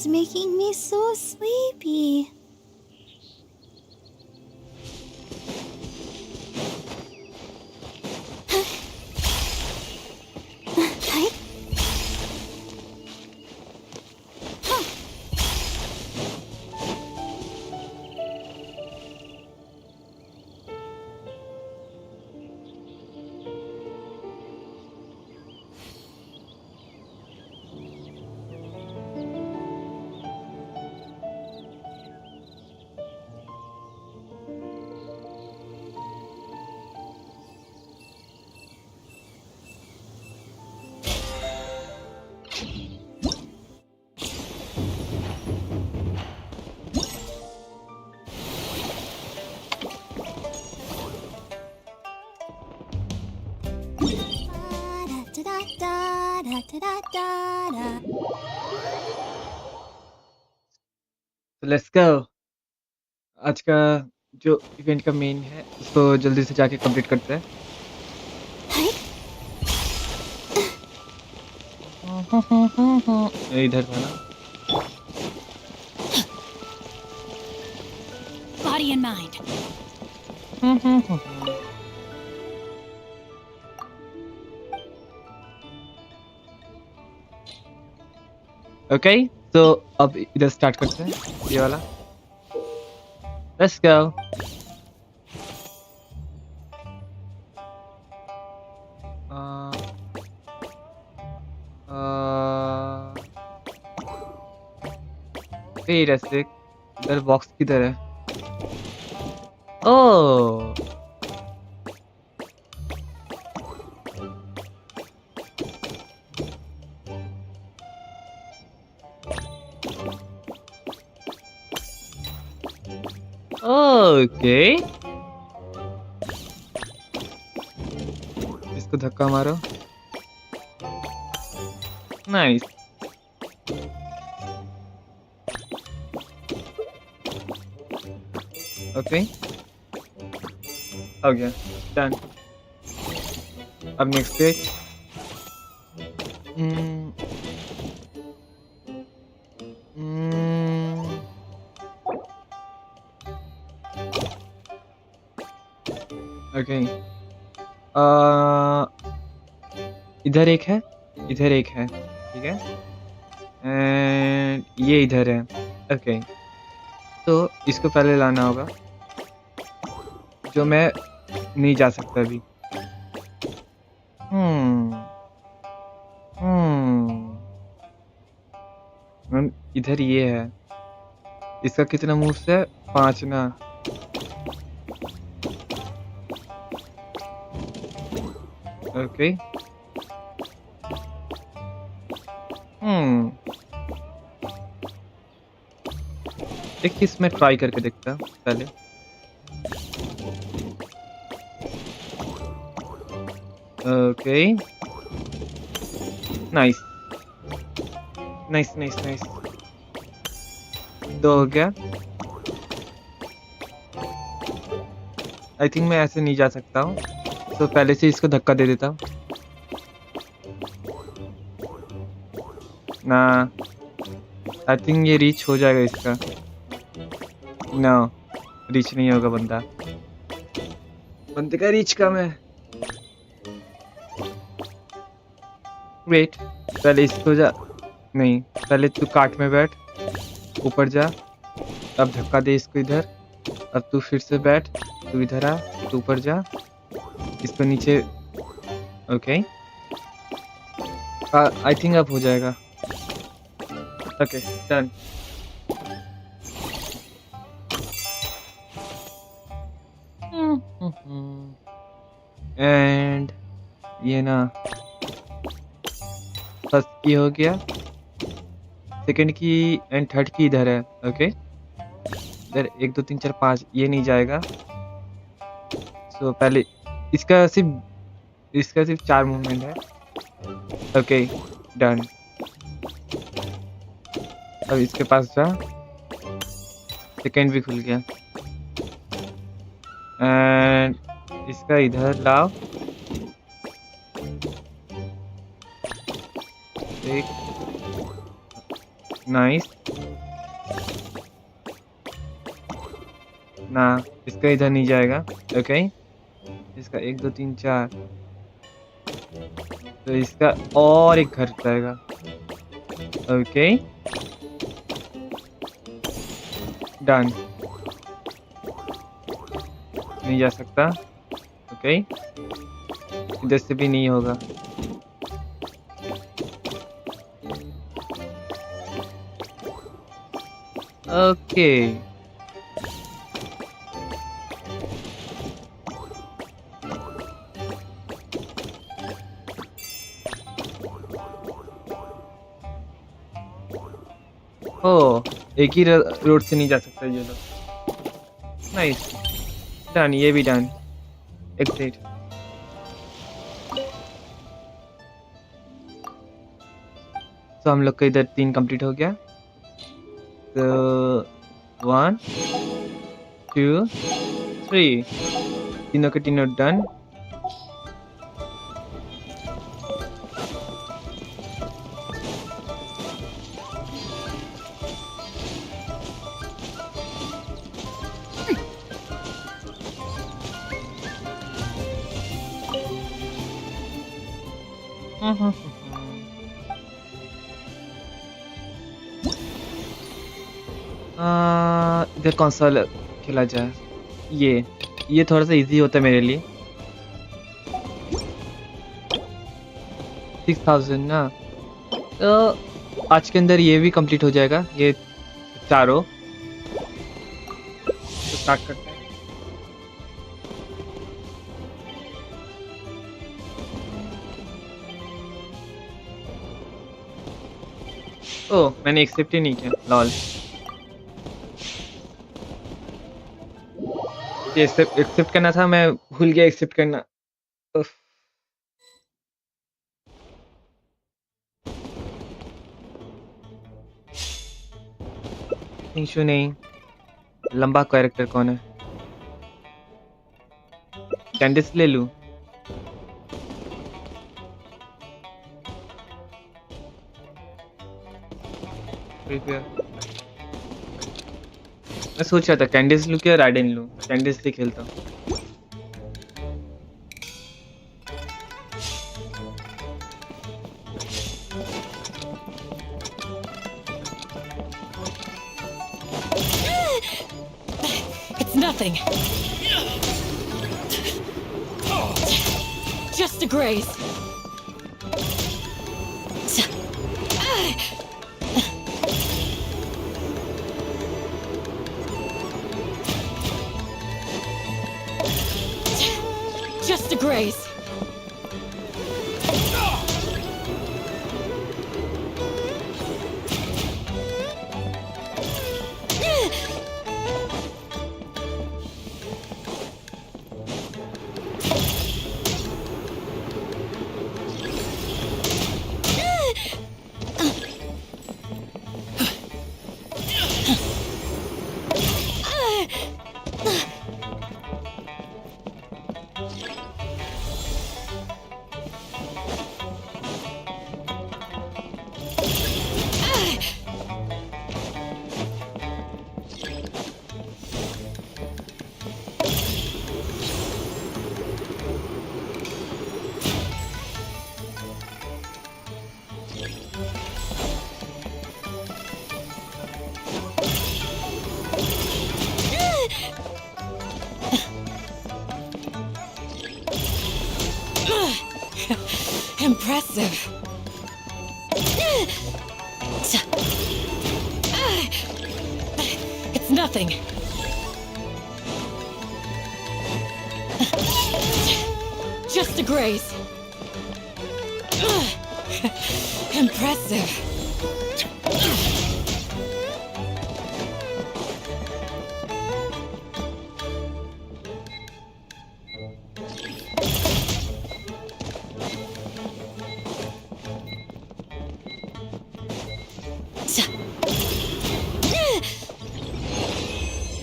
is making me so sleepy. तो let's go. आज का जो इवेंट का मेन है उसको जल्दी से जाके कंप्लीट करते हैं। ये इधर था ना। Body and mind. ओके, तो अब इधर स्टार्ट करते हैं ये वाला। Let's go. वेट अ सेक, इधर बॉक्स किधर है? ओह ओके, इसको धक्का मारो। नाइस। ओके, हो गया, डन। अब नेक्स्ट पेज। ओके, इधर एक है, इधर एक है, ठीक है, एंड ये इधर है। ओके, तो इसको पहले लाना होगा, जो मैं नहीं जा सकता अभी। इधर ये है, इसका कितना मूव्स है? 5 ना। ओके, एक चीज मैं ट्राई करके देखता हूँ पहले। Okay, nice nice nice nice, 2 हो गया। आई थिंक मैं ऐसे नहीं जा सकता हूँ, तो पहले से इसको धक्का दे देता हूँ ना। आई थिंक ये रीच हो जाएगा इसका। ना, रीच नहीं होगा, बंदे का रीच कम है। वेट, पहले इसको जा, नहीं, पहले तू काट में बैठ, ऊपर जा, अब धक्का दे इसको इधर। अब तू फिर से बैठ, तू इधर आ, तू ऊपर जा, इसको नीचे। ओके, आई थिंक अब हो जाएगा। Okay, done. एंड ये ना, फर्स्ट की हो गया, सेकंड की एंड थर्ड की इधर है। ओके, इधर 1 2 3 4 5 ये नहीं जाएगा। सो पहले इसका सिर्फ 4 मूवमेंट है। Okay, done. अब इसके पास जा, सेकंड भी खुल गया, एंड इसका इधर लाओ, एक नाइस। ना, इसका इधर नहीं जाएगा। ओके, इसका 1 2 3 4, तो इसका और एक घर जाएगा। Okay, done. नहीं जा सकता। ओके, इधर से भी नहीं होगा। ओके, ओ, एक ही रोड से नहीं जा सकता ये लोग। नाइस, डन, ये भी डन। एग्जिट। तो हम लोग का इधर 3 कंप्लीट हो गया। तो 1 2 3, तीनों के तीनों डन। इधर कौन सा खेला जाए? ये थोड़ा सा इजी होता है मेरे लिए। 6000 ना, तो आज के अंदर ये भी कंप्लीट हो जाएगा, ये चारों। तो स्टार्ट करते हैं। ओह, मैंने एक्सेप्ट ही नहीं किया, लॉल। ये एक्सेप्ट करना था, मैं भूल गया एक्सेप्ट करना। उफ। इशू नहीं। लंबा कैरेक्टर कौन है? कैंडिस ले लूं? मैं सोच रहा था कैंडिस लूं क्या राइडेन लूं। कैंडिस से खेलता हूँ। It's nothing. Just a graze. Just a graze. Impressive. It's nothing. Just a graze. Impressive.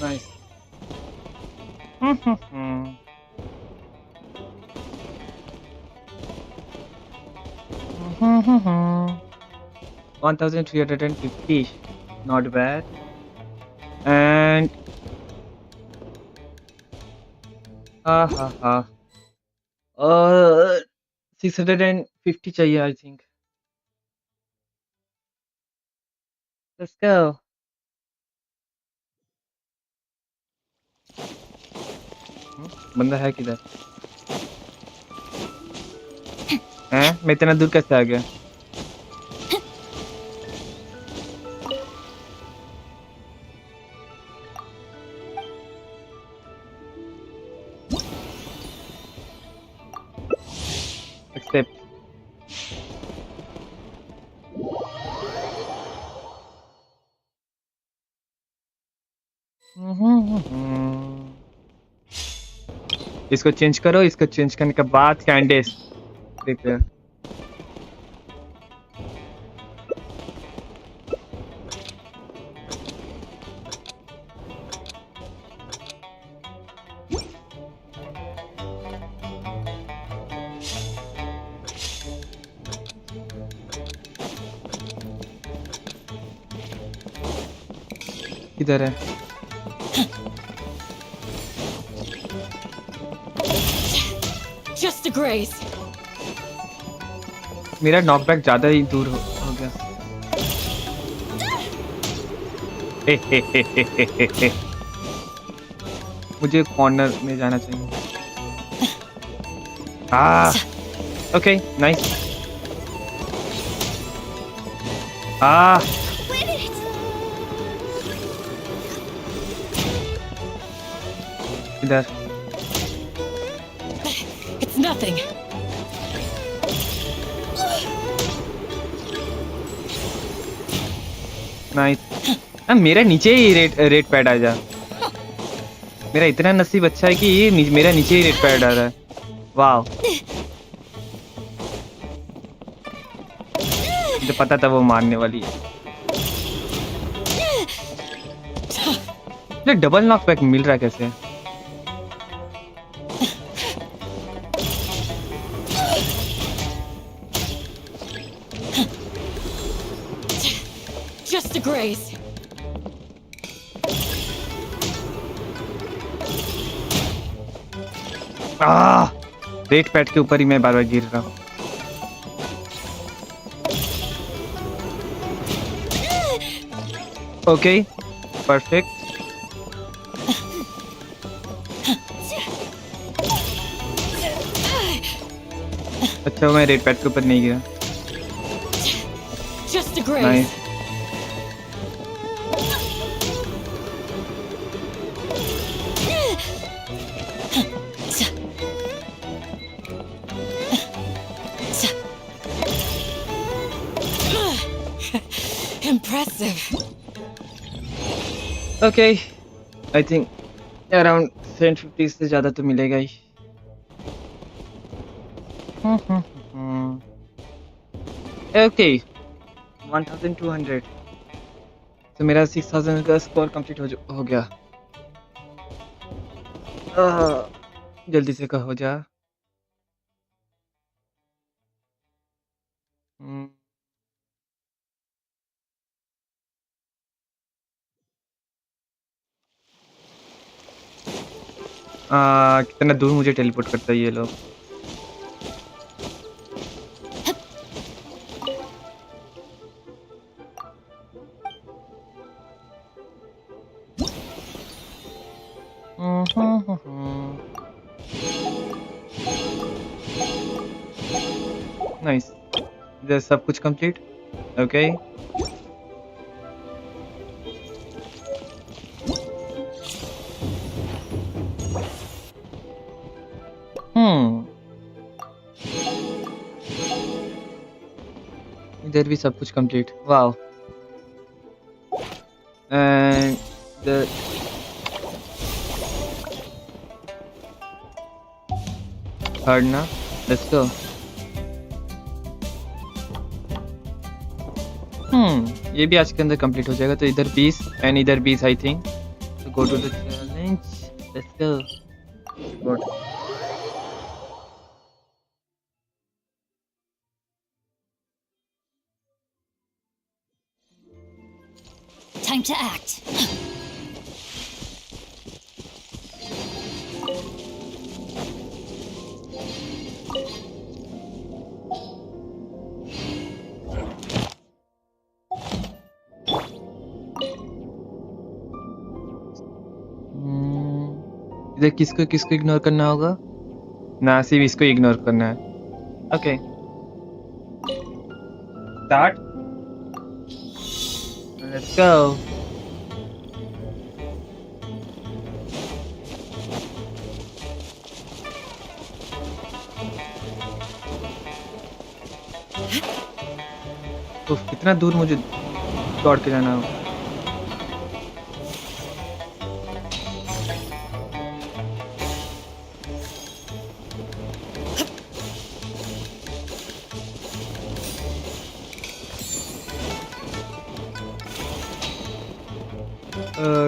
Nice. 1350. Not bad. And ha ha ha. 650 चाहिए I think. Let's go. बंदा है किधर? हैं? मैं इतना दूर कैसे आ गया? Accept. इसको चेंज करो, इसको चेंज करने के बाद कैंडिस देखते हैं। किधर है? Just a grace. मेरा नॉकबैक ज्यादा ही दूर हो गया। मुझे कॉर्नर में जाना चाहिए। Okay nice. इधर It's nothing. नाइस। मेरा नीचे ही रेड पैड आ जा। मेरा इतना नसीब अच्छा है कि ये मेरा नीचे ही रेड पैड आ रहा है। वाह, मुझे पता था वो मारने वाली है। मुझे डबल नॉकबैक मिल रहा है कैसे? Just a grace. Red pad के ऊपर ही मैं बार बार गिर रहा हूँ। Okay perfect. अच्छा मैं रेड पैड के ऊपर नहीं गिरा। Just a grace. Nice. Impressive. Okay I think around 750 से ज्यादा तो मिलेगा ही। ओके 1200 तो मेरा 6000 का स्कोर कंप्लीट हो गया। जल्दी से हो जा। कितना दूर मुझे टेलीपोर्ट करता है ये लोग। नाइस, इधर सब कुछ कंप्लीट। ओके इधर भी सब कुछ complete. Wow and the third ना, लेट्स गो। ये भी आज के अंदर कंप्लीट हो जाएगा। तो इधर 20 एंड इधर 20 आई थिंक। तो go to the challenge, let's go. Good. Time to act. इधर किसको किसको इग्नोर करना होगा? ना सिर्फ इसको इग्नोर करना है. ओके. स्टार्ट. Let's go. तो कितना दूर मुझे दौड़ के जाना होगा?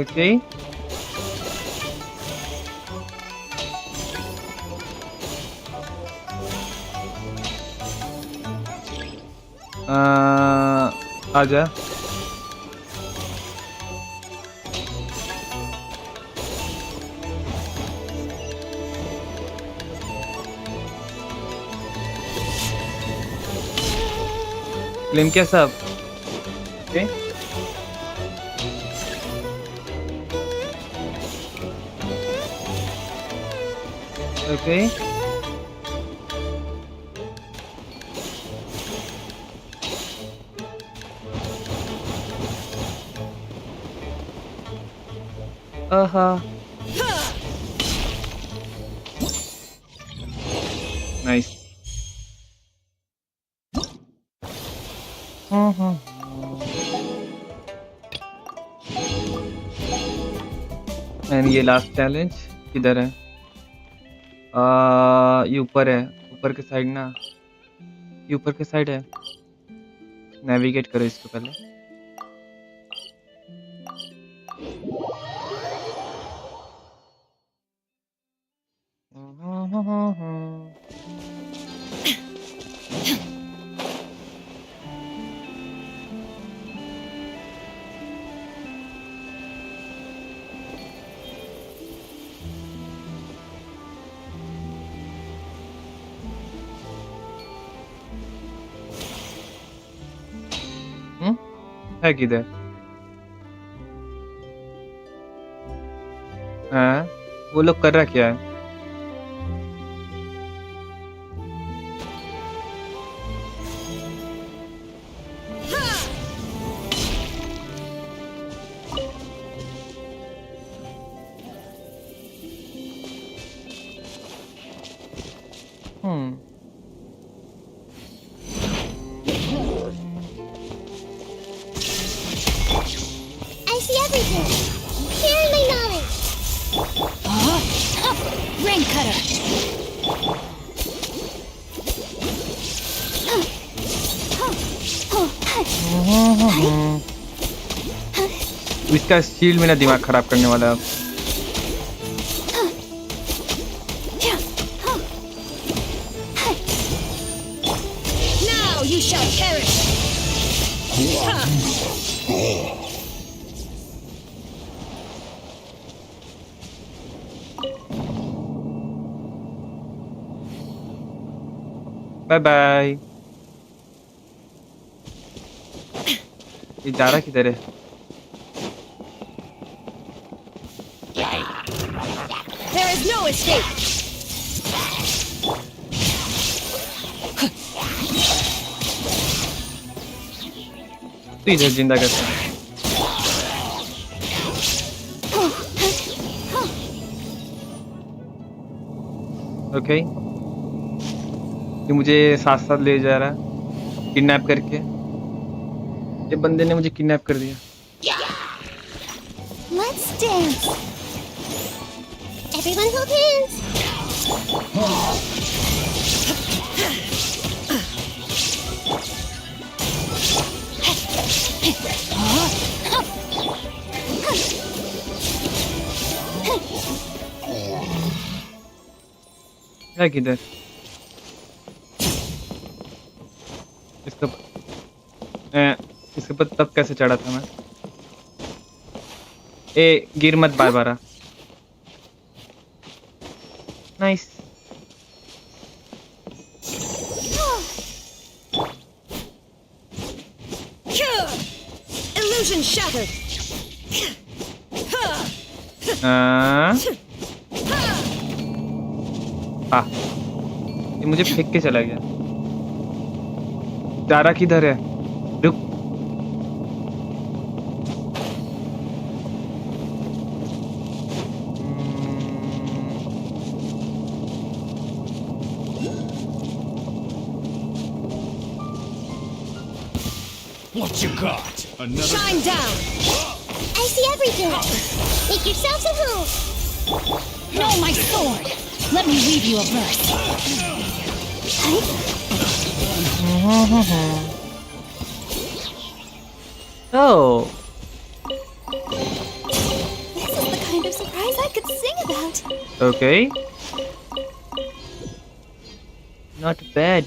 ओके. आजा. क्लेम क्या सब? ओके. ओके. आहा. नाइस. एंड ये लास्ट चैलेंज किधर है? ये ऊपर है. ऊपर के साइड ना. ये ऊपर के साइड है. नेविगेट करो इसको पहले. है किधर? हाँ, वो लोग कर रहा क्या है? I see everything. Sharing my knowledge. Rain cutter. इसका शील्ड मेरा दिमाग खराब करने वाला है अब. Now you shall perish. Bye bye. ये जा रहा किधर है? There is no escape. तू इधर जिंदा कैसे? ओके. ये मुझे साथ साथ ले जा रहा है किडनैप करके. ये बंदे ने मुझे किडनैप कर दिया. Let's dance. Everyone hold hands. है किधर? इसके ऊपर तब कैसे चढ़ा था मैं? ए गिर मत बारबारा। नाइस। Illusion shattered. ये मुझे फेंक के चला गया। तारा किधर है? रुक। What you got? Another. Shine down. I see everything. Make yourselves a move. No, my sword. Let me weave you a verse. Oh, This is the kind of surprise I could sing about. okay. Not bad.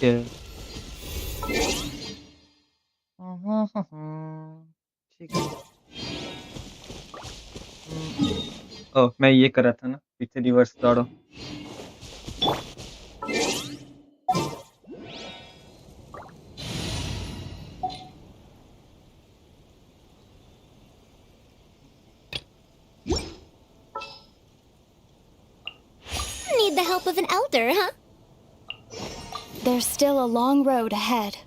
ठीक है। ओह, मैं ये कर रहा था ना, पीछे reverse दौड़ो। Need the help of an elder, huh? There's still a long road ahead.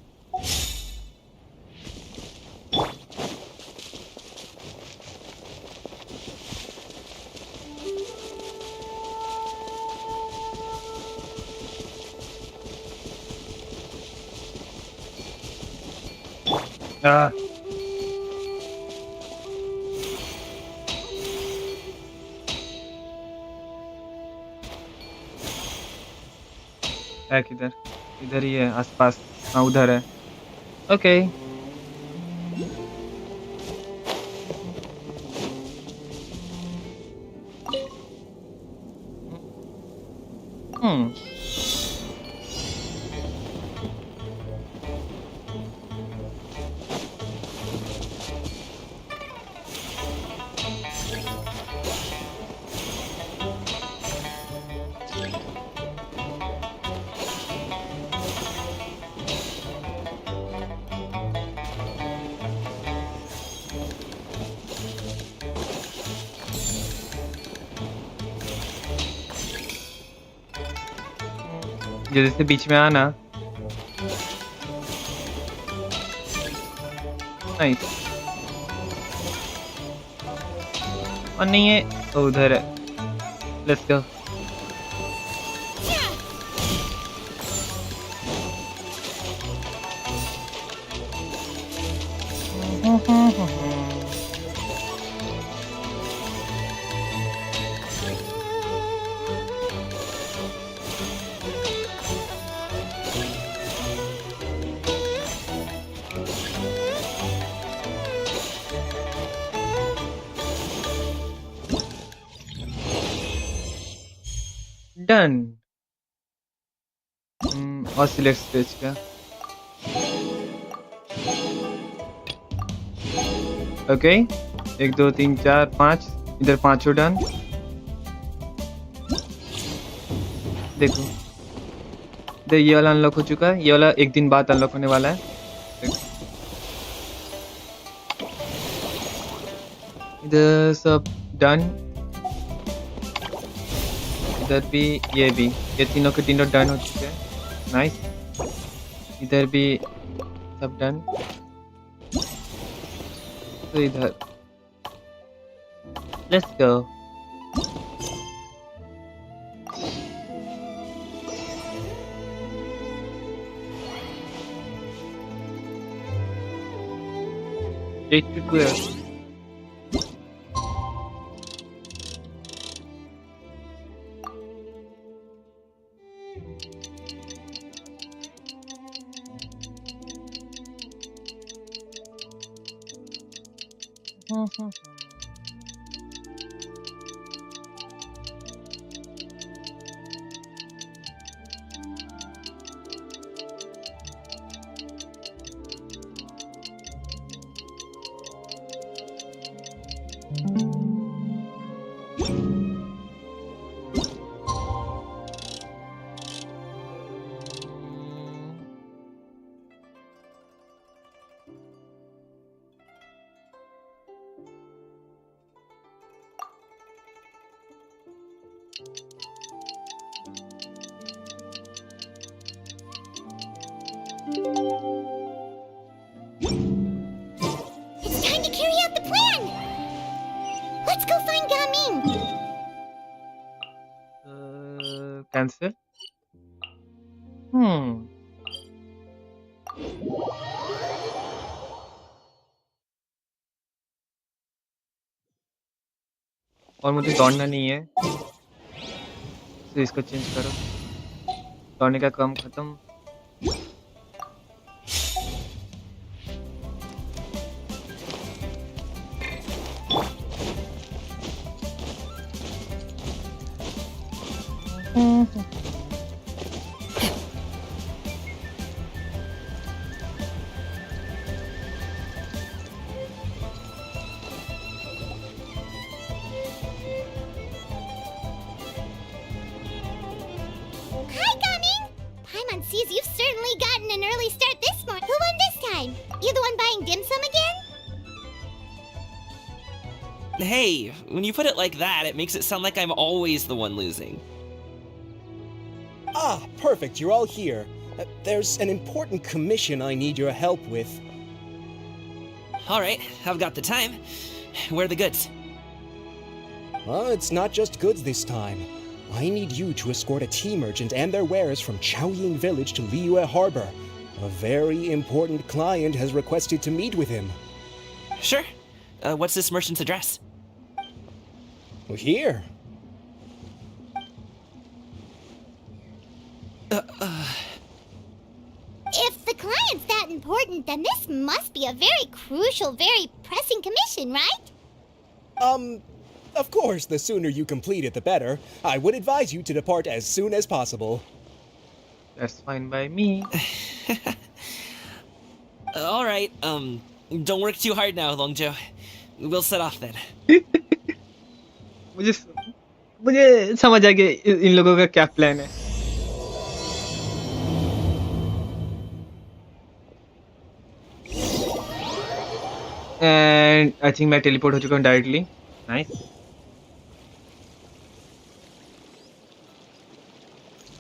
Ah. है किधर? इधर ही है आसपास। हाँ उधर है। ओके। हम्म। जैसे बीच में आना। नाइस। और नहीं है तो उधर है। Let's go. डन। और सिलेक्ट स्टेज का। ओके 1 2 3 4 5 इधर पांचों डन। देखो ये वाला अनलॉक हो चुका है। ये वाला एक दिन बाद अनलॉक होने वाला है। इधर सब डन। इधर भी ये तीनों के तीनों डन हो चुके हैं। नाइस। इधर भी सब डन। तो इधर let's go. Eight to 12. It's time to carry out the plan! Let's go find Gaming! Cancel. Hmm. और मुझे दौड़ना नहीं है, तो इसको चेंज करो। दौड़ने का काम खत्म। Hi, Gaming! Paimon sees you've certainly gotten an early start this morning. Who won this time? You the one buying dim sum again? Hey, when you put it like that, it makes it sound like I'm always the one losing. Ah, perfect, you're all here. There's an important commission I need your help with. Alright, I've got the time. Where are the goods? It's not just goods this time. I need you to escort a tea merchant and their wares from Chaoying Village to Liyue Harbor. A very important client has requested to meet with him. Sure. What's this merchant's address? Here. If the client's that important, then this must be a very crucial, very pressing commission, right? Of course, the sooner you complete it, the better. I would advise you to depart as soon as possible. That's fine by me. Alright, don't work too hard now, Longjo. We'll set off then. मुझे मुझे समझ आ गया इन लोगों का क्या plan है। And I think मैं teleport हो चुका हूँ directly. Nice.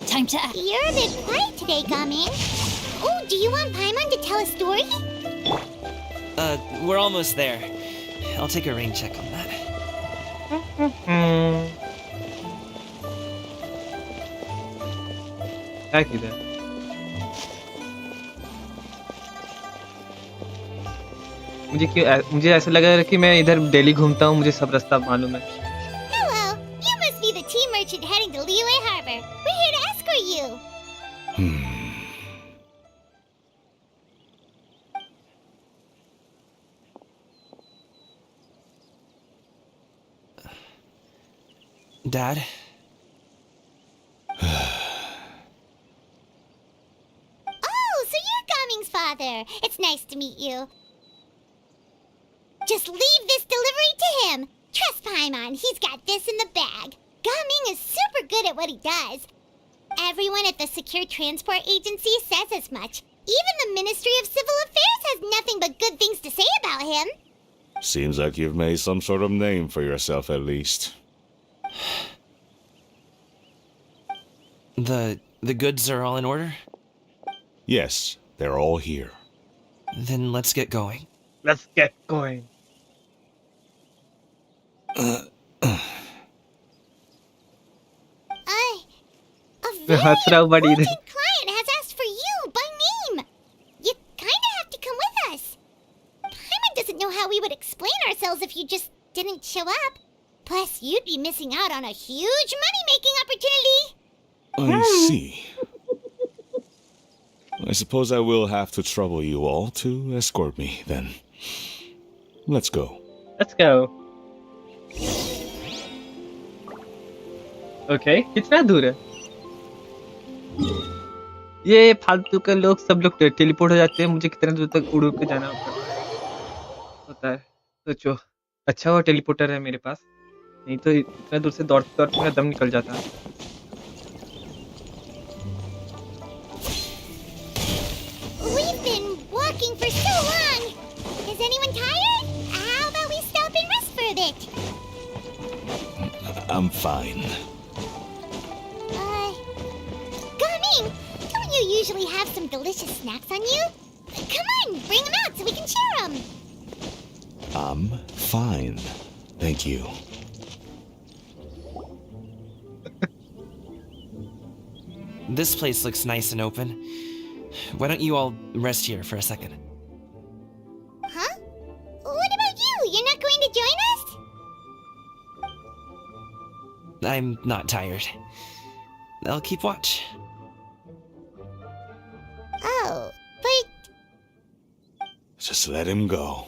Time to act. You're a bit quiet today, Gaming. Oh, do you want Paimon to tell a story? We're almost there. I'll take a rain check on that. क्या किधर? मुझे ऐसा लगा कि मैं इधर डेली घूमता हूँ, मुझे सब रास्ता मालूम है। Hello, you must be the tea merchant heading to Liyue Harbor. We're here to escort you. Dad? Oh, so you're Gaming's father. It's nice to meet you. Just leave this delivery to him. Trust Paimon, he's got this in the bag. Gaming is super good at what he does. Everyone at the Secure Transport Agency says as much. Even the Ministry of Civil Affairs has nothing but good things to say about him. Seems like you've made some sort of name for yourself at least. The goods are all in order? Yes, they're all here. Then let's get going. Let's get going. A very हंस रहा हूँ बड़ी इधर। important client has asked for you by name. You kinda have to come with us. Paimon doesn't know how we would explain ourselves if you just didn't show up. Plus, you'd be missing out on a huge money-making opportunity. I see. I suppose I will have to trouble you all to escort me, then. Let's go. Let's go. Okay, कितना दूर है? ये फालतू के लोग सब लोग teleport हो जाते हैं, मुझे कितने दूर तक उड़ के जाना होता है। सोचो, अच्छा वो टेलीपोर्टर है मेरे पास, नहीं तो इतना दूर से दौड़ते दौड़ते मेरा दम निकल जाता है। We've been walking for so long. Is anyone tired? How about we stop and rest for a bit? I'm fine. usually have some delicious snacks on you. Come on, bring them out so we can share them. I'm fine. Thank you. This place looks nice and open. Why don't you all rest here for a second? Huh? What about you? You're not going to join us? I'm not tired. I'll keep watch. Oh, but Just let him go.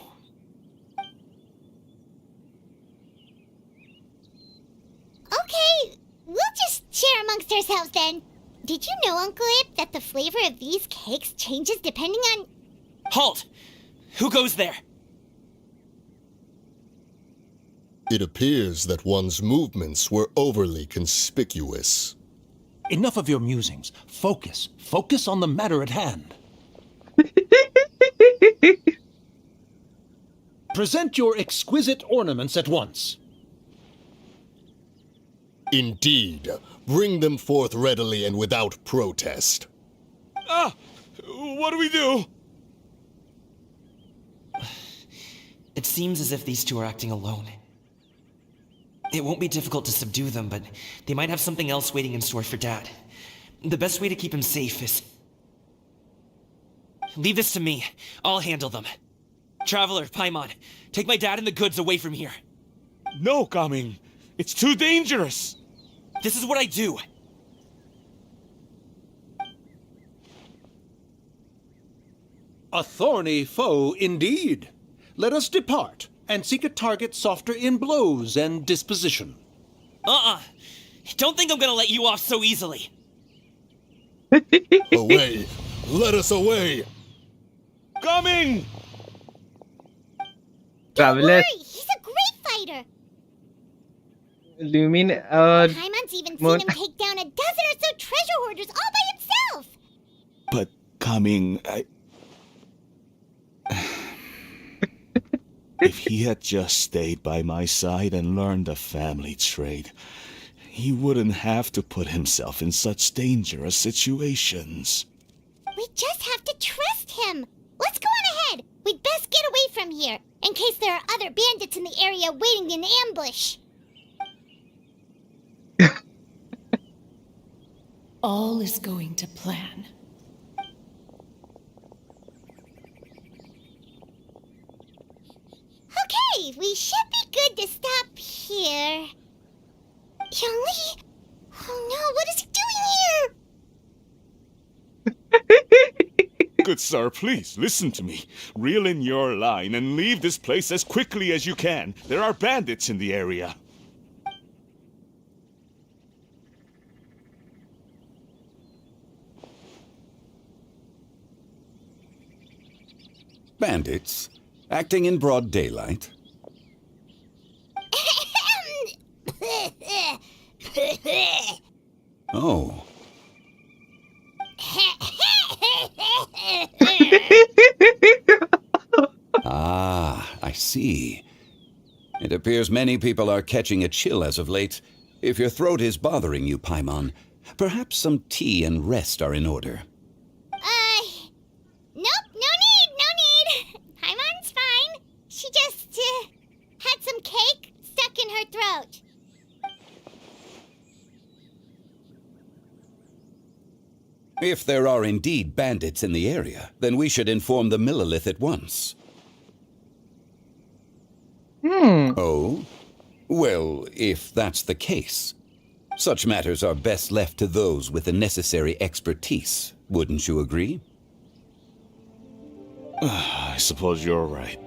okay, we'll just share amongst ourselves then. Did you know, Uncle Ip, that the flavor of these cakes changes depending on... Halt! Who goes there? It appears that one's movements were overly conspicuous. Enough of your musings. Focus. Focus on the matter at hand. Present your exquisite ornaments at once. Indeed, bring them forth readily and without protest. Ah! What do we do? It seems as if these two are acting alone. It won't be difficult to subdue them, but they might have something else waiting in store for Dad. The best way to keep him safe is... Leave this to me. I'll handle them. Traveler, Paimon, take my dad and the goods away from here. No, Gaming. It's too dangerous. This is what I do. A thorny foe indeed. Let us depart and seek a target softer in blows and disposition. Don't think I'm gonna let you off so easily. Away! Let us away! Coming! Traveler, Worry, he's a great fighter. Lumin और Paimon's even seen Mon- him take down a dozen or so treasure hoarders all by himself. But Coming, if he had just stayed by my side and learned the family trade, he wouldn't have to put himself in such dangerous situations. We just have to trust him. Let's go on ahead. We'd best get away from here, in case there are other bandits in the area waiting in ambush. All is going to plan. Okay, we should be good to stop here. Youngli? Oh no, what is he doing here? Good sir, please, listen to me. Reel in your line and leave this place as quickly as you can. There are bandits in the area. Bandits? Acting in broad daylight? Oh. Ah, I see. It appears many people are catching a chill as of late. If your throat is bothering you, Paimon, perhaps some tea and rest are in order. Nope, no need. Paimon's fine. She just, had some cake stuck in her throat. If there are indeed bandits in the area, then we should inform the Millilith at once. Oh? Well, if that's the case, such matters are best left to those with the necessary expertise, wouldn't you agree? I suppose you're right.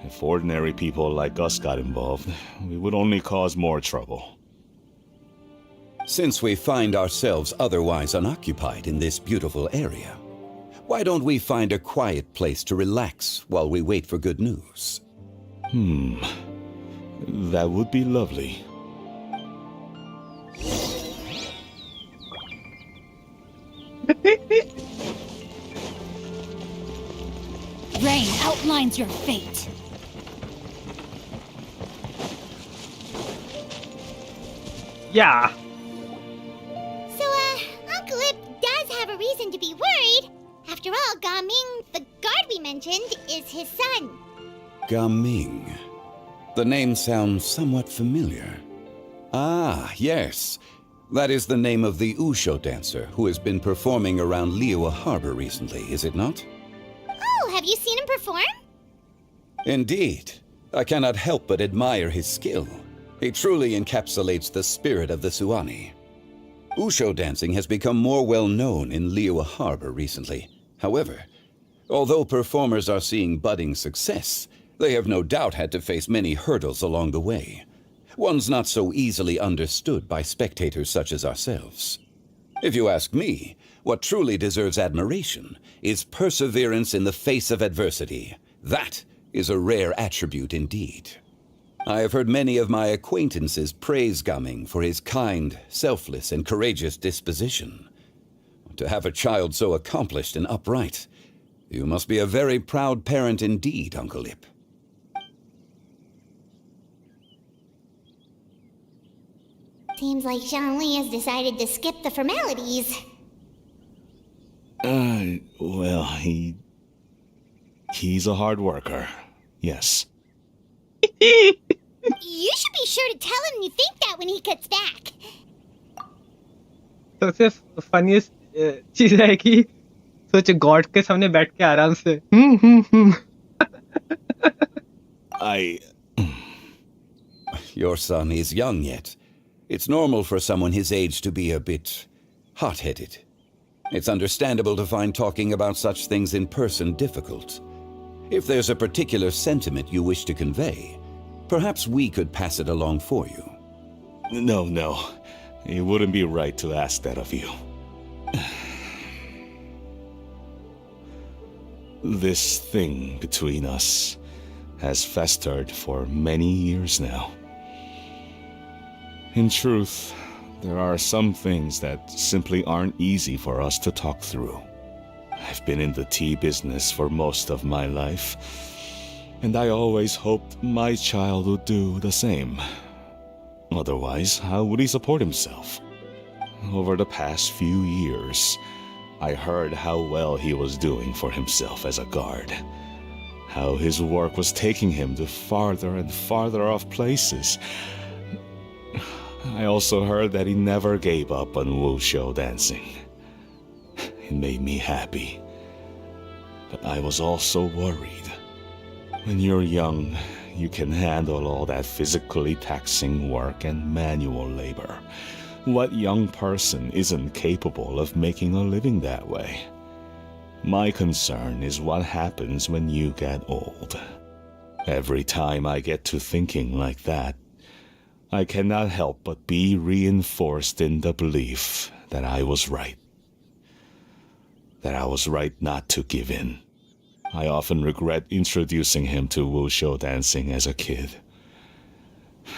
If ordinary people like us got involved, we would only cause more trouble. Since we find ourselves otherwise unoccupied in this beautiful area, why don't we find a quiet place to relax while we wait for good news? That would be lovely. Rain outlines your fate. yeah. So, Uncle Ip does have a reason reason to be worried. After all, Ga Ming, the guard we mentioned, is his son. Gaming. The name sounds somewhat familiar. Ah, yes. That is the name of the Usho dancer who has been performing around Liyue Harbor recently, is it not? Oh, have you seen him perform? Indeed. I cannot help but admire his skill. He truly encapsulates the spirit of the Suani. Usho dancing has become more well known in Liyue Harbor recently. However, although performers are seeing budding success, they have no doubt had to face many hurdles along the way. Ones not so easily understood by spectators such as ourselves. If you ask me, what truly deserves admiration is perseverance in the face of adversity. That is a rare attribute indeed. I have heard many of my acquaintances praise Gaming for his kind, selfless, and courageous disposition. To have a child so accomplished and upright, you must be a very proud parent indeed, Uncle Ip. Seems like Zhongli has decided to skip the formalities. Well, he's a hard worker. Yes. You should be sure to tell him you think that when he gets back. सबसे funniest चीज है कि सोच God के सामने बैठ के आराम से Your son is young yet. It's normal for someone his age to be a bit hot-headed. It's understandable to find talking about such things in person difficult. If there's a particular sentiment you wish to convey, perhaps we could pass it along for you. No. It wouldn't be right to ask that of you. This thing between us has festered for many years now. In truth, there are some things that simply aren't easy for us to talk through. I've been in the tea business for most of my life, and I always hoped my child would do the same. Otherwise, how would he support himself? Over the past few years, I heard how well he was doing for himself as a guard. How his work was taking him to farther and farther off places. I also heard that he never gave up on wushu dancing. It made me happy. But I was also worried. When you're young, you can handle all that physically taxing work and manual labor. What young person isn't capable of making a living that way? My concern is what happens when you get old. Every time I get to thinking like that, I cannot help but be reinforced in the belief that I was right. That I was right not to give in. I often regret introducing him to wushu dancing as a kid.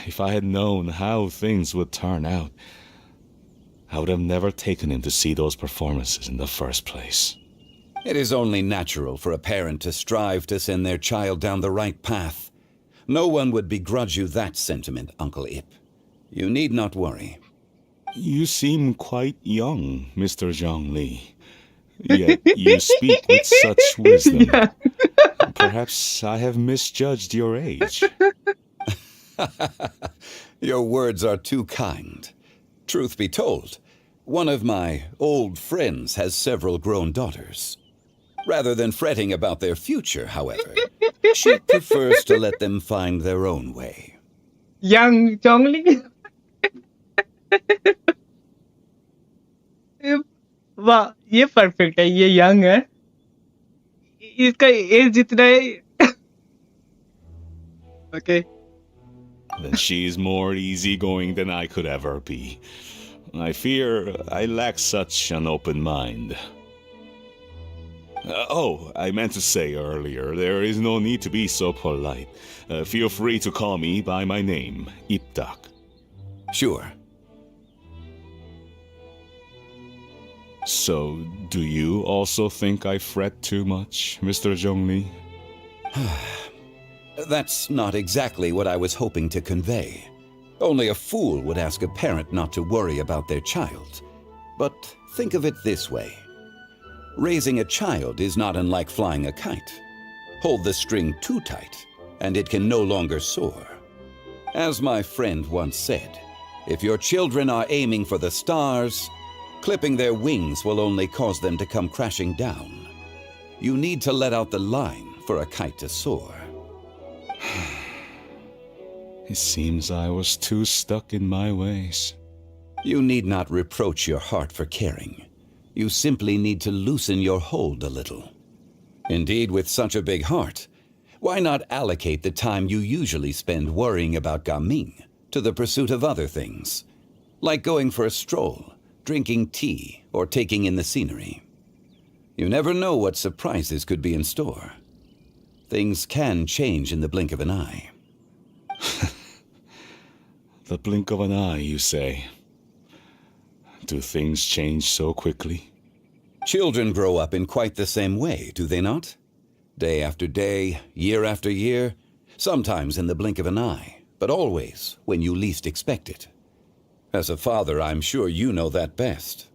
If I had known how things would turn out, I would have never taken him to see those performances in the first place. It is only natural for a parent to strive to send their child down the right path. No one would begrudge you that sentiment, Uncle Ip. You need not worry. You seem quite young, Mr. Zhongli. Yet you speak with such wisdom. Perhaps I have misjudged your age. Your words are too kind. Truth be told, one of my old friends has several grown daughters. Rather than fretting about their future, however, she prefers to let them find their own way. Young Zhongli. वाह ये perfect है ये young है इसका as जितना है okay Then she is more easygoing than I could ever be. I fear I lack such an open mind. I meant to say earlier, there is no need to be so polite. Feel free to call me by my name, Iptak. Sure. So, do you also think I fret too much, Mr. Zhongli? That's not exactly what I was hoping to convey. Only a fool would ask a parent not to worry about their child. But think of it this way. Raising a child is not unlike flying a kite. Hold the string too tight, and it can no longer soar. As my friend once said, if your children are aiming for the stars, clipping their wings will only cause them to come crashing down. You need to let out the line for a kite to soar. It seems I was too stuck in my ways. You need not reproach your heart for caring. You simply need to loosen your hold a little. Indeed, with such a big heart, why not allocate the time you usually spend worrying about Gaming to the pursuit of other things, like going for a stroll, drinking tea, or taking in the scenery? You never know what surprises could be in store. Things can change in the blink of an eye. The blink of an eye, you say? Do things change so quickly? Children grow up in quite the same way, do they not? Day after day, year after year, sometimes in the blink of an eye, but always when you least expect it. As a father, I'm sure you know that best.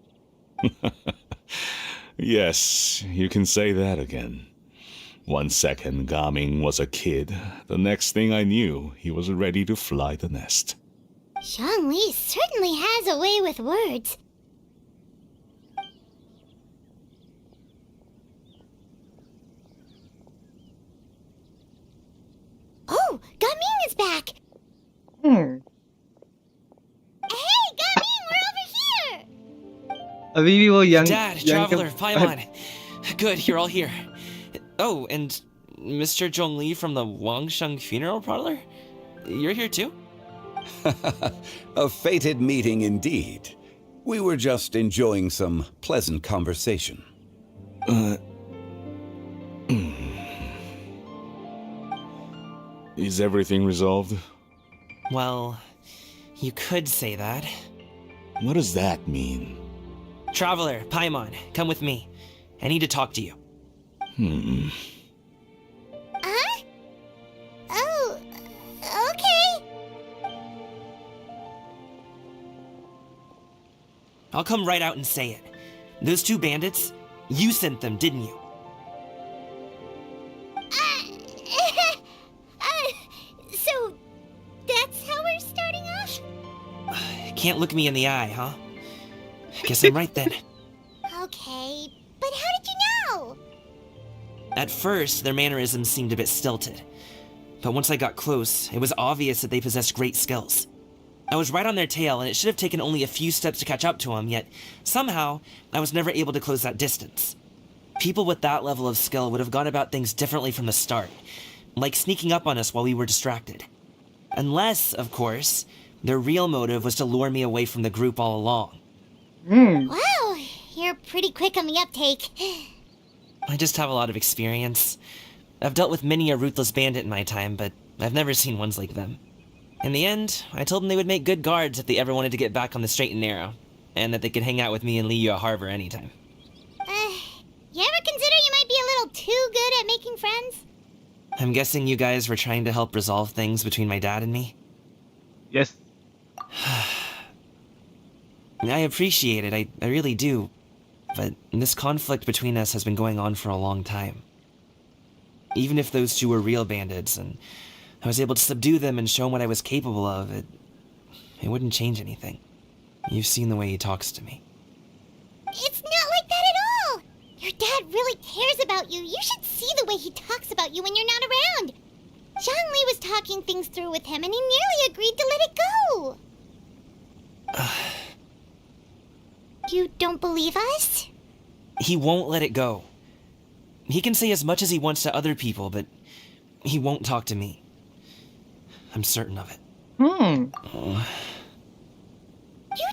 Yes, you can say that again. 1 second Gaming was a kid, the next thing I knew, he was ready to fly the nest. Zhongli certainly has a way with words. Oh, Gaming is back! Hmm. Hey, Gaming, we're over here! अभी भी वो young Dad, Traveler, Paimon. Good, you're all here. Oh, and Mr. Zhongli from the Wangsheng Funeral Parlor? You're here too? A fated meeting indeed. We were just enjoying some pleasant conversation. Is everything resolved? Well, you could say that. What does that mean? Traveler, Paimon, come with me. I need to talk to you. Huh? Oh, okay. I'll come right out and say it. Those two bandits, you sent them, didn't you? So, that's how we're starting off? Can't look me in the eye, huh? Guess I'm right then. Okay, but how did you know? At first, their mannerisms seemed a bit stilted. But once I got close, it was obvious that they possessed great skills. I was right on their tail, and it should have taken only a few steps to catch up to them, yet somehow, I was never able to close that distance. People with that level of skill would have gone about things differently from the start, like sneaking up on us while we were distracted. Unless, of course, their real motive was to lure me away from the group all along. Wow, you're pretty quick on the uptake. I just have a lot of experience. I've dealt with many a ruthless bandit in my time, but I've never seen ones like them. In the end, I told them they would make good guards if they ever wanted to get back on the straight and narrow, and that they could hang out with me in Liyue Harbor anytime. You ever consider you might be a little too good at making friends? I'm guessing you guys were trying to help resolve things between my dad and me? Yes. I appreciate it, I really do. But this conflict between us has been going on for a long time. Even if those two were real bandits, and I was able to subdue them and show them what I was capable of, it wouldn't change anything. You've seen the way he talks to me. It's not like that at all! Your dad really cares about you. You should see the way he talks about you when you're not around. Zhongli was talking things through with him, and he nearly agreed to let it go. You don't believe us? He won't let it go. He can say as much as he wants to other people, but he won't talk to me. I'm certain of it. You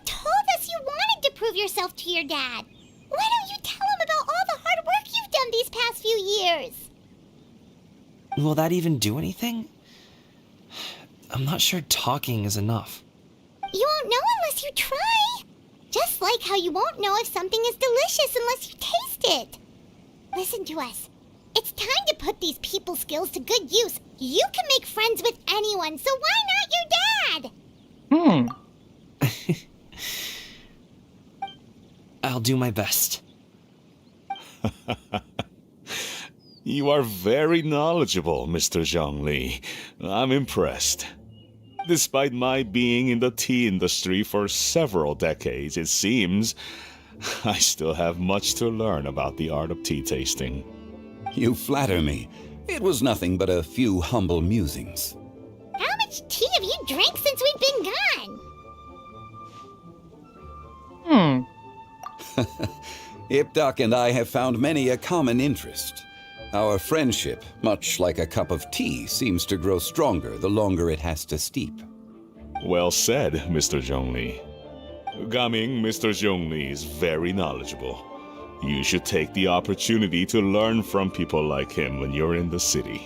told us you wanted to prove yourself to your dad. Why don't you tell him about all the hard work you've done these past few years? Will that even do anything? I'm not sure talking is enough. You won't know unless you try. Just like how you won't know if something is delicious unless you taste it. Listen to us. It's time to put these people skills to good use. You can make friends with anyone, so why not your dad? I'll do my best. You are very knowledgeable, Mr. Zhongli. I'm impressed. Despite my being in the tea industry for several decades, it seems I still have much to learn about the art of tea tasting. You flatter me. It was nothing but a few humble musings. How much tea have you drank since we've been gone? Ipdak and I have found many a common interest. Our friendship, much like a cup of tea, seems to grow stronger the longer it has to steep. Well said, Mr. Zhongli. Gaming, Mr. Zhongli is very knowledgeable. You should take the opportunity to learn from people like him when you're in the city.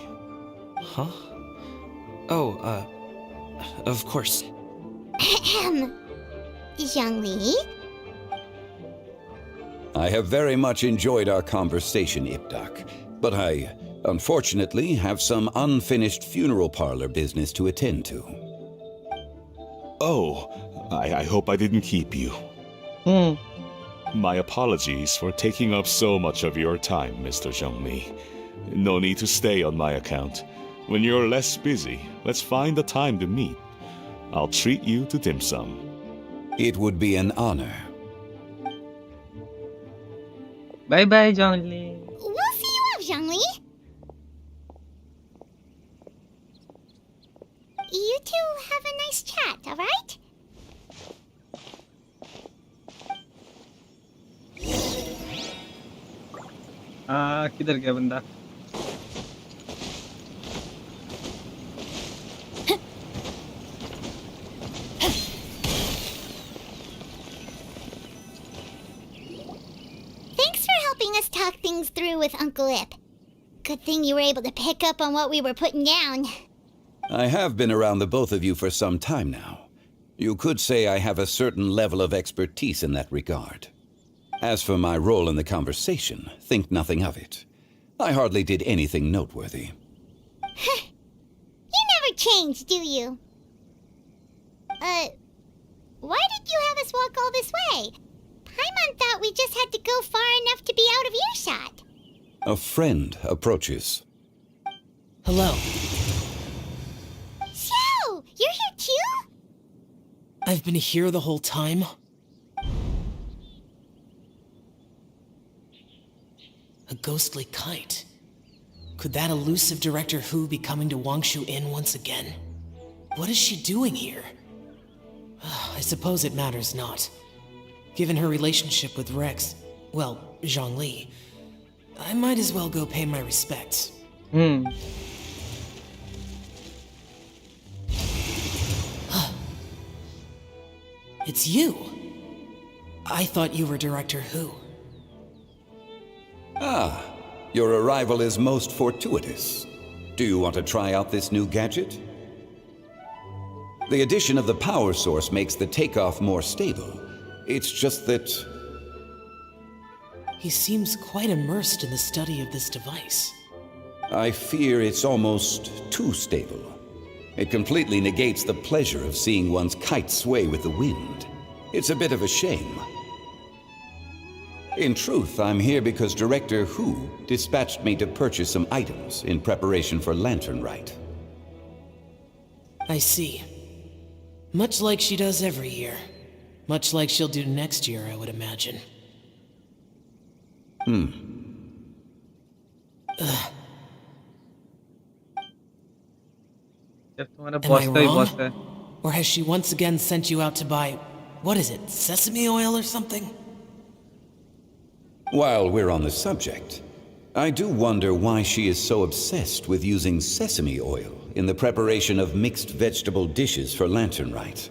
Huh? Oh, of course. Zhongli? I have very much enjoyed our conversation, Ipdak, but I, unfortunately, have some unfinished funeral parlor business to attend to. Oh, I hope I didn't keep you. My apologies for taking up so much of your time, Mr. Zhongli. No need to stay on my account. When you're less busy, let's find a time to meet. I'll treat you to dim sum. It would be an honor. Bye-bye, Zhongli. We'll see you off, Zhongli. You two have a nice chat, alright? किधर गया बंदा? Thanks for helping us talk things through with Uncle Ip. Good thing you were able to pick up on what we were putting down. I have been around the both of you for some time now. You could say I have a certain level of expertise in that regard. As for my role in the conversation, think nothing of it. I hardly did anything noteworthy. You never change, do you? Why did you have us walk all this way? Paimon thought we just had to go far enough to be out of earshot. A friend approaches. Hello. So, you're here too? I've been here the whole time? A ghostly kite. Could that elusive Director Hu be coming to Wangshu Inn once again? What is she doing here? I suppose it matters not. Given her relationship with Rex, well, Zhongli, I might as well go pay my respects. It's you! I thought you were Director Hu. Ah, your arrival is most fortuitous. Do you want to try out this new gadget? The addition of the power source makes the takeoff more stable. It's just that... He seems quite immersed in the study of this device. I fear it's almost too stable. It completely negates the pleasure of seeing one's kite sway with the wind. It's a bit of a shame. In truth, I'm here because Director Hu dispatched me to purchase some items in preparation for Lantern Rite. I see. Much like she does every year. Much like she'll do next year, I would imagine. जब तुम्हारा Am boss I का ही boss है. wrong? Or has she once again sent you out to buy, what is it, sesame oil or something? While we're on the subject, I do wonder why she is so obsessed with using sesame oil in the preparation of mixed vegetable dishes for Lantern Rite.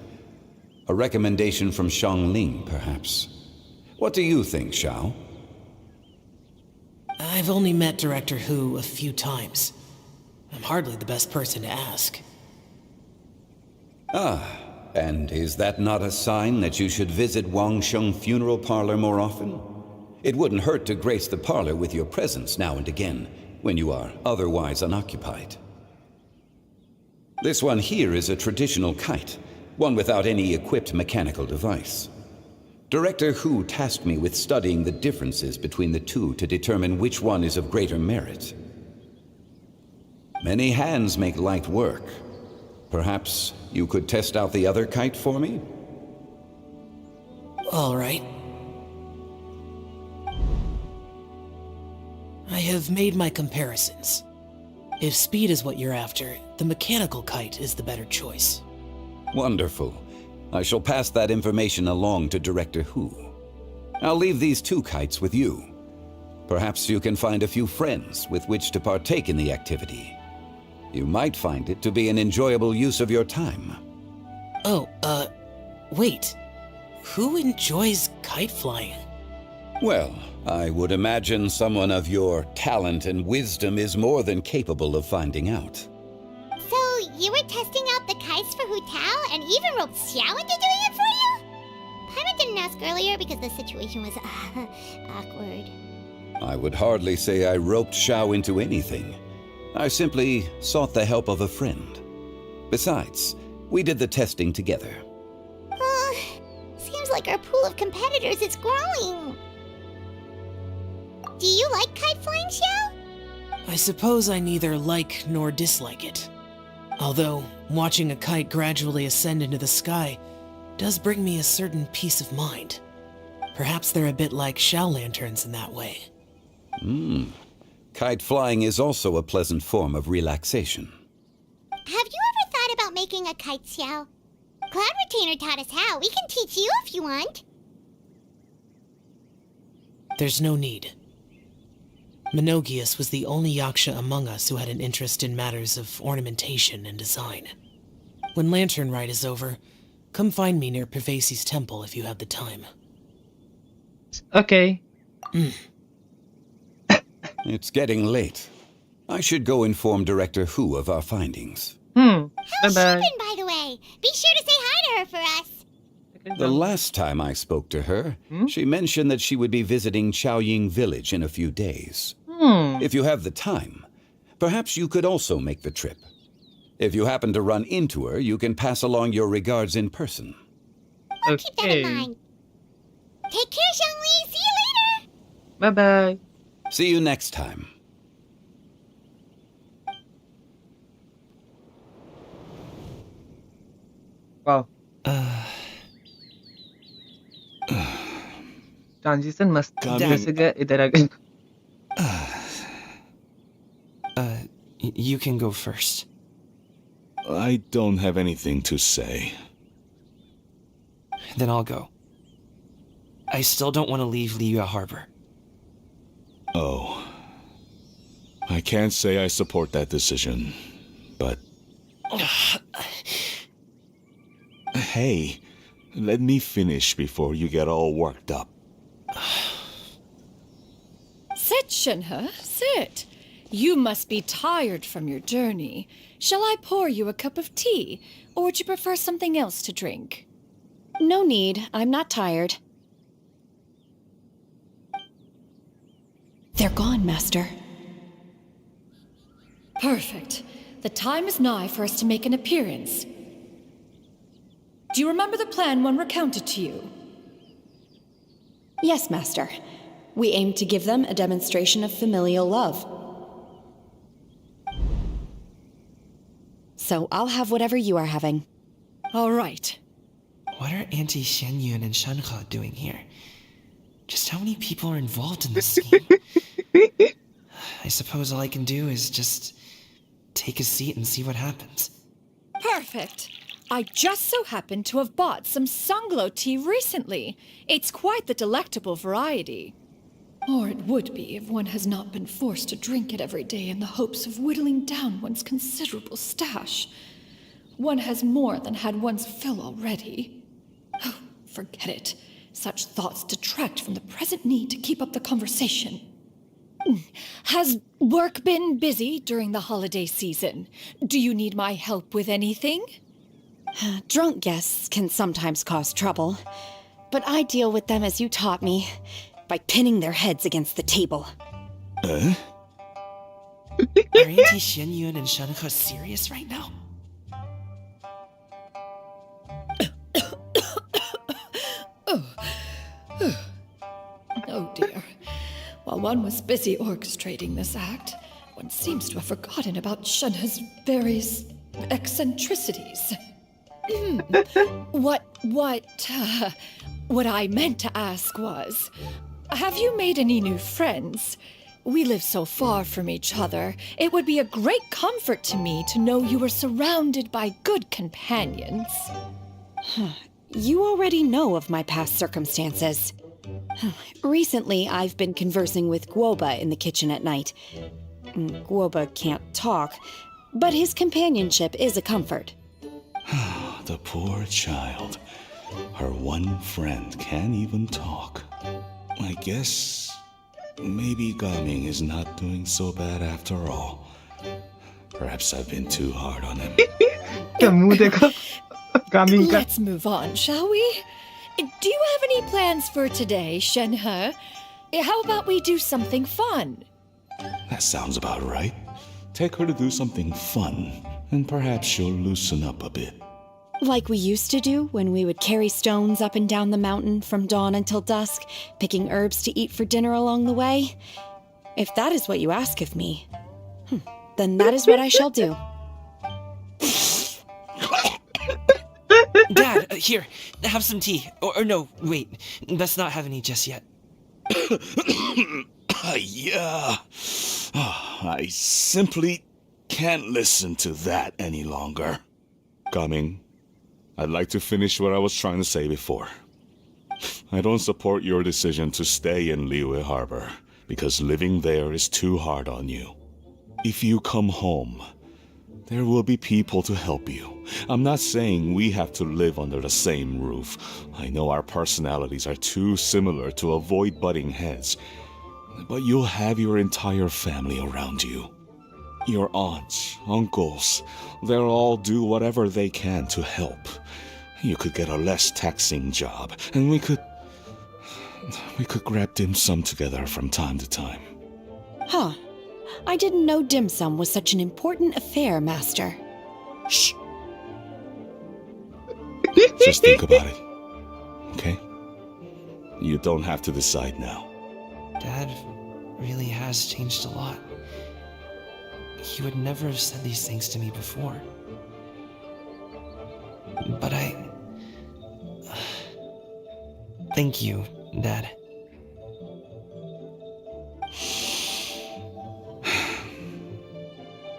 A recommendation from Xiangling, perhaps. What do you think, Xiao? I've only met Director Hu a few times. I'm hardly the best person to ask. And is that not a sign that you should visit Wangsheng Funeral Parlor more often? It wouldn't hurt to grace the parlor with your presence now and again, when you are otherwise unoccupied. This one here is a traditional kite, one without any equipped mechanical device. Director Hu tasked me with studying the differences between the two to determine which one is of greater merit. Many hands make light work. Perhaps you could test out the other kite for me? All right. I have made my comparisons. If speed is what you're after, the mechanical kite is the better choice. Wonderful. I shall pass that information along to Director Hu. I'll leave these two kites with you. Perhaps you can find a few friends with which to partake in the activity. You might find it to be an enjoyable use of your time. Oh, wait. Who enjoys kite flying? Well, I would imagine someone of your talent and wisdom is more than capable of finding out. So, you were testing out the kites for Hu Tao and even roped Xiao into doing it for you? Paimon didn't ask earlier because the situation was awkward. I would hardly say I roped Xiao into anything. I simply sought the help of a friend. Besides, we did the testing together. Seems like our pool of competitors is growing. Do you like kite flying, Xiao? I suppose I neither like nor dislike it. Although, watching a kite gradually ascend into the sky does bring me a certain peace of mind. Perhaps they're a bit like Xiao lanterns in that way. Kite flying is also a pleasant form of relaxation. Have you ever thought about making a kite, Xiao? Cloud Retainer taught us how. We can teach you if you want. There's no need. Menogias was the only Yaksha among us who had an interest in matters of ornamentation and design. When Lantern Rite is over, come find me near Pervasi's temple if you have the time. Okay. It's getting late. I should go inform Director Hu of our findings. Bye How's bye. Shinrin, by the way? Be sure to say hi to her for us. The last time I spoke to her, she mentioned that she would be visiting Chaoying Village in a few days. If you have the time, perhaps you could also make the trip. If you happen to run into her, you can pass along your regards in person. Keep that in mind. Take care, Zhongli. See you later. Bye bye. See you next time. Wow. Transition मस्त जैसे गया इधर आ गया. You can go first. I don't have anything to say. Then I'll go. I still don't want to leave Liyue Harbor. Oh. I can't say I support that decision, but... Hey, let me finish before you get all worked up. Sit, Shenhe, sit. You must be tired from your journey. Shall I pour you a cup of tea, or would you prefer something else to drink? No need. I'm not tired. They're gone, Master. Perfect. The time is nigh for us to make an appearance. Do you remember the plan one recounted to you? Yes, Master. We aim to give them a demonstration of familial love. So I'll have whatever you are having. All right. What are Auntie Xianyun and Shenhe doing here? Just how many people are involved in this scheme? I suppose all I can do is just take a seat and see what happens. Perfect. I just so happen to have bought some Sunglow tea recently. It's quite the delectable variety. Or it would be if one has not been forced to drink it every day in the hopes of whittling down one's considerable stash. One has more than had one's fill already. Oh, forget it. Such thoughts detract from the present need to keep up the conversation. Has work been busy during the holiday season? Do you need my help with anything? Drunk guests can sometimes cause trouble, but I deal with them as you taught me, by pinning their heads against the table. Are Auntie Xianyun and Shenhe serious right now? one was busy orchestrating this act, one seems to have forgotten about Shenhe's various eccentricities. What I meant to ask was, have you made any new friends? We live so far from each other. It would be a great comfort to me to know you were surrounded by good companions. You already know of my past circumstances. Recently, I've been conversing with Guoba in the kitchen at night. Guoba can't talk, but his companionship is a comfort. The poor child. Her one friend can't even talk. I guess maybe Gaming is not doing so bad after all. Perhaps I've been too hard on him. क्या मुंह देखो गामिंग का Let's move on, shall we? Do you have any plans for today, Shenhe? How about we do something fun? That sounds about right. Take her to do something fun, and perhaps she'll loosen up a bit. Like we used to do when we would carry stones up and down the mountain from dawn until dusk, picking herbs to eat for dinner along the way. If that is what you ask of me, then that is what I shall do. Dad, here, have some tea. Or no, wait, let's not have any just yet. Yeah. I simply can't listen to that any longer. Coming. I'd like to finish what I was trying to say before. I don't support your decision to stay in Liyue Harbor, because living there is too hard on you. If you come home, there will be people to help you. I'm not saying we have to live under the same roof. I know our personalities are too similar to avoid butting heads. But you'll have your entire family around you. Your aunts, uncles, they'll all do whatever they can to help. You could get a less taxing job, and we could grab dim sum together from time to time. Huh. I didn't know dim sum was such an important affair, Master. Shh. Just think about it, okay? You don't have to decide now. Dad really has changed a lot. He would never have said these things to me before. But thank you, Dad.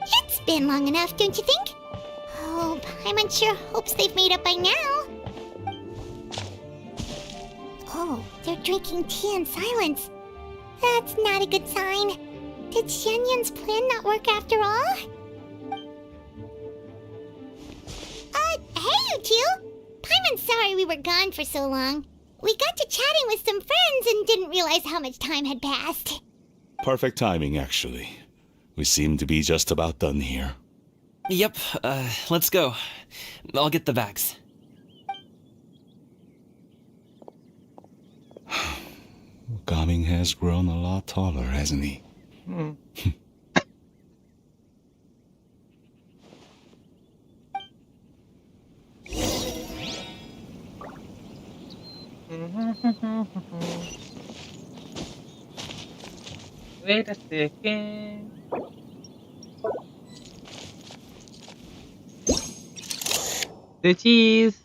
It's been long enough, don't you think? Oh, Paimon sure hopes they've made up by now. Oh, they're drinking tea in silence. That's not a good sign. Did Xianyun's plan not work after all? Hey, you two! Paimon's sorry we were gone for so long. We got to chatting with some friends and didn't realize how much time had passed. Perfect timing, actually. We seem to be just about done here. Yep, let's go. I'll get the bags. Gaming has grown a lot taller, hasn't he? Wait a second. The cheese.